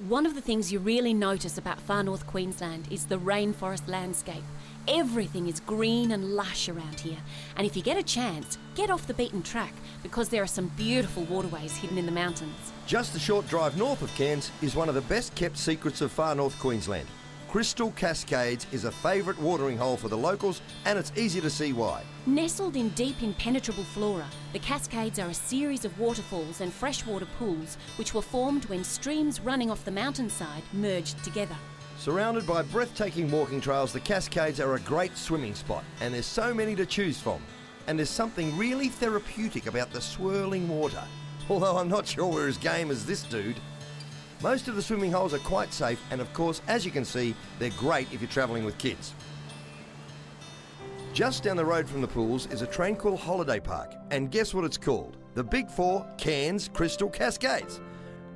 One of the things you really notice about far north Queensland is the rainforest landscape. Everything is green and lush around here, and if you get a chance, get off the beaten track because there are some beautiful waterways hidden in the mountains. Just a short drive north of Cairns is one of the best kept secrets of far north Queensland. Crystal Cascades is a favourite watering hole for the locals, and it's easy to see why. Nestled in deep impenetrable flora, the Cascades are a series of waterfalls and freshwater pools which were formed when streams running off the mountainside merged together. Surrounded by breathtaking walking trails, the Cascades are a great swimming spot, and there's so many to choose from. And there's something really therapeutic about the swirling water, although I'm not sure we're as game as this dude. Most of the swimming holes are quite safe, and of course, as you can see, they're great if you're travelling with kids. Just down the road from the pools is a tranquil holiday park, and guess what it's called? The BIG4 Cairns Crystal Cascades.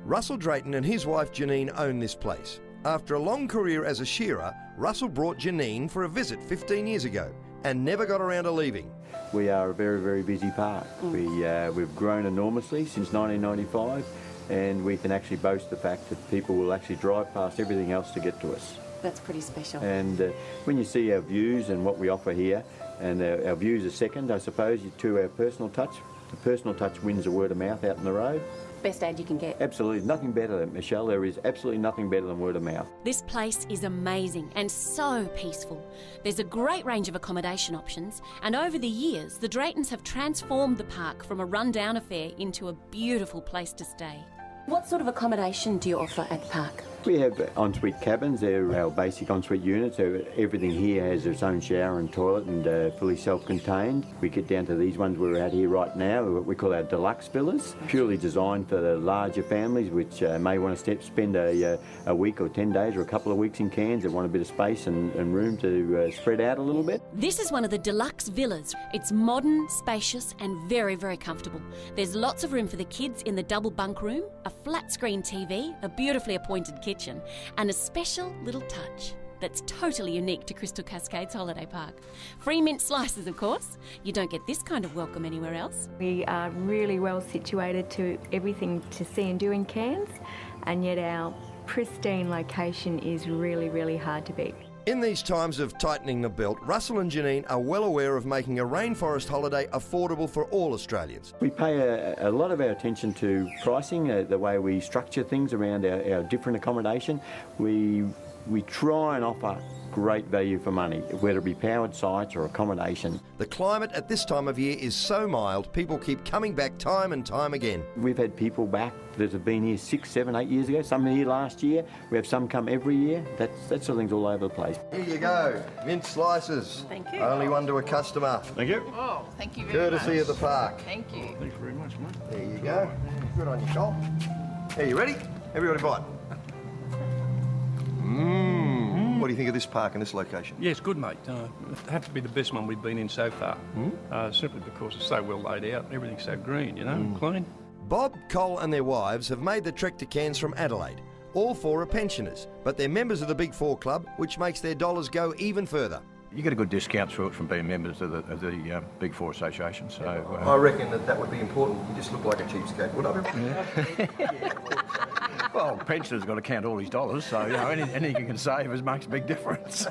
Russell Drayton and his wife Janine own this place. After a long career as a shearer, Russell brought Janine for a visit 15 years ago and never got around to leaving. We are a very, very busy park. We've grown enormously since 1995, and we can actually boast the fact that people will actually drive past everything else to get to us. That's pretty special. And when you see our views and what we offer here, and our views are second, I suppose, to our personal touch. The personal touch wins the word of mouth out on the road. Best ad you can get. Absolutely, nothing better than, Michelle, there is absolutely nothing better than word of mouth. This place is amazing and so peaceful. There's a great range of accommodation options, and over the years, the Draytons have transformed the park from a rundown affair into a beautiful place to stay. What sort of accommodation do you offer at the park? We have ensuite cabins. They're our basic ensuite units. So everything here has its own shower and toilet and fully self-contained. We get down to these ones we're out here right now, what we call our deluxe villas, purely designed for the larger families which may want to spend a week or 10 days or a couple of weeks in Cairns and want a bit of space and room to spread out a little bit. This is one of the deluxe villas. It's modern, spacious and very, very comfortable. There's lots of room for the kids in the double bunk room, a flat screen TV, a beautifully appointed kitchen and a special little touch that's totally unique to Crystal Cascades Holiday Park. Free mint slices, of course. You don't get this kind of welcome anywhere else. We are really well situated to everything to see and do in Cairns, and yet our pristine location is really, really hard to beat. In these times of tightening the belt, Russell and Janine are well aware of making a rainforest holiday affordable for all Australians. We pay a lot of our attention to pricing, the way we structure things around our different accommodation. We try and offer great value for money, whether it be powered sites or accommodation. The climate at this time of year is so mild, people keep coming back time and time again. We've had people back that have been here 6, 7, 8 years ago, some here last year. We have some come every year. That sort of thing's all over the place. Here you go, mint slices. Thank you. Only one to a customer. Thank you. Oh, thank you very much. Courtesy of the park. Thank you. Thank you very much, mate. There you go. Good on you, Cole. Are you ready? Everybody bite. What do you think of this park and this location? Yes, good, mate. It had to be the best one we've been in so far, simply because it's so well laid out. Everything's so green, you know, clean. Bob, Cole and their wives have made the trek to Cairns from Adelaide. All four are pensioners, but they're members of the BIG4 Club, which makes their dollars go even further. You get a good discount through it from being members of the BIG4 Association. So I reckon that would be important. You just look like a cheapskate, would I? Well, pensioner's got to count all his dollars, so you know anything you can save makes a big difference.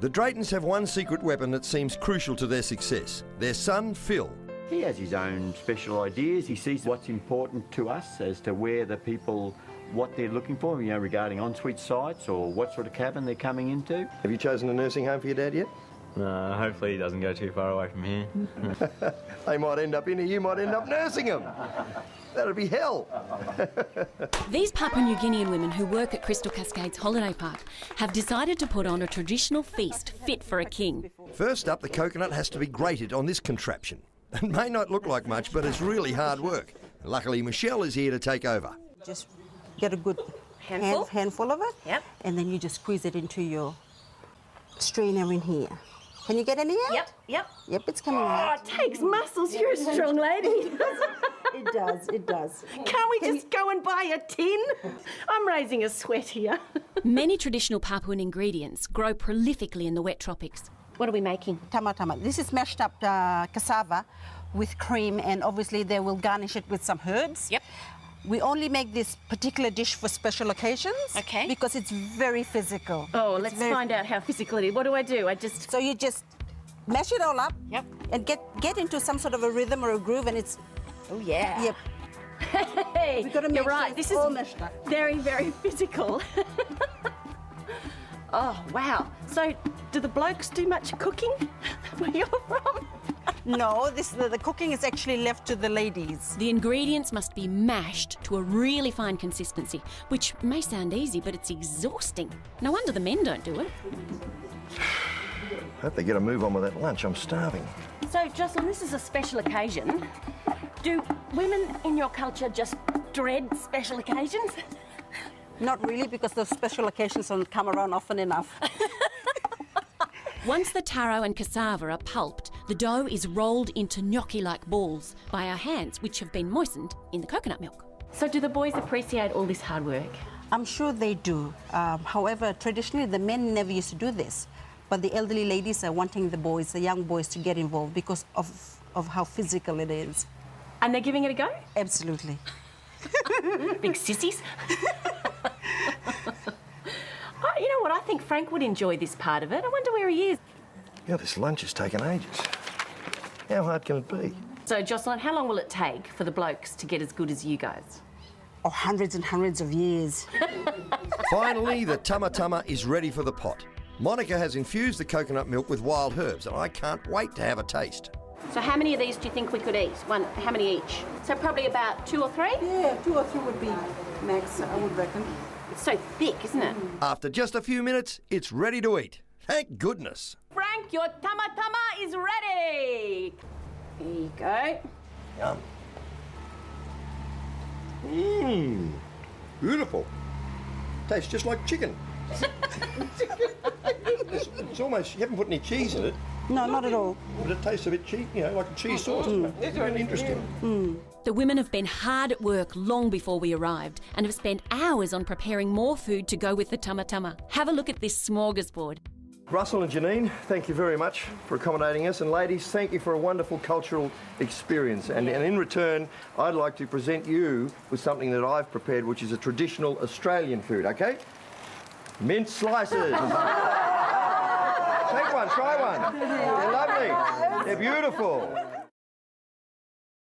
The Draytons have one secret weapon that seems crucial to their success. Their son, Phil. He has his own special ideas. He sees what's important to us as to where the people, what they're looking for, you know, regarding ensuite sites or what sort of cabin they're coming into. Have you chosen a nursing home for your dad yet? No, hopefully he doesn't go too far away from here. They might end up in here, you might end up nursing them. That'd be hell. These Papua New Guinean women who work at Crystal Cascades Holiday Park have decided to put on a traditional feast fit for a king. First up, the coconut has to be grated on this contraption. It may not look like much, but it's really hard work. Luckily, Michelle is here to take over. Just get a good handful of it, Yep. and then you just squeeze it into your strainer in here. Can you get any out? Yep. Yep, it's coming Oh, out. it takes muscles. You're a strong lady. It does. Can't we just go and buy a tin? I'm raising a sweat here. Many traditional Papuan ingredients grow prolifically in the wet tropics. What are we making? Tama. This is mashed up cassava with cream, and obviously they will garnish it with some herbs. Yep. We only make this particular dish for special occasions. Okay. Because it's very physical. Oh, let's find out how physical it is. What do I do? So you just mash it all up. Yep. And get into some sort of a rhythm or a groove, and it's... Oh, yeah. Yep. Hey, We've got to make you're right. sure This it's is all mashed up. very, very physical. Oh, wow. So, do the blokes do much cooking where you're from? No, the cooking is actually left to the ladies. The ingredients must be mashed to a really fine consistency, which may sound easy, but it's exhausting. No wonder the men don't do it. Hope they get a move on with that lunch. I'm starving. So, Jocelyn, this is a special occasion. Do women in your culture just dread special occasions? Not really, because those special occasions don't come around often enough. Once the taro and cassava are pulped, the dough is rolled into gnocchi-like balls by our hands, which have been moistened in the coconut milk. So do the boys appreciate all this hard work? I'm sure they do. However, traditionally, the men never used to do this. But the elderly ladies are wanting the boys, the young boys, to get involved because of how physical it is. And they're giving it a go? Absolutely. Big sissies. Oh, you know what? I think Frank would enjoy this part of it. I wonder where he is. Yeah, this lunch has taken ages. How hard can it be? So, Jocelyn, how long will it take for the blokes to get as good as you guys? Oh, hundreds and hundreds of years. Finally, the tama tama is ready for the pot. Monica has infused the coconut milk with wild herbs, and I can't wait to have a taste. So how many of these do you think we could eat? How many each? So probably about 2 or 3? Yeah, 2 or 3 would be max, I would reckon. It's so thick, isn't it? After just a few minutes, it's ready to eat. Thank goodness. Frank, your tama tama is ready. Here you go. Yum. Mmm. Beautiful. Tastes just like chicken. It's almost, you haven't put any cheese in it. No, not at all. But it tastes a bit cheese, you know, like a cheese sauce. It's really interesting. The women have been hard at work long before we arrived and have spent hours on preparing more food to go with the tama tama. Have a look at this smorgasbord. Russell and Janine, thank you very much for accommodating us. And ladies, thank you for a wonderful cultural experience. And in return, I'd like to present you with something that I've prepared, which is a traditional Australian food, okay? Minced slices. Take one, try one. They're lovely. They're beautiful.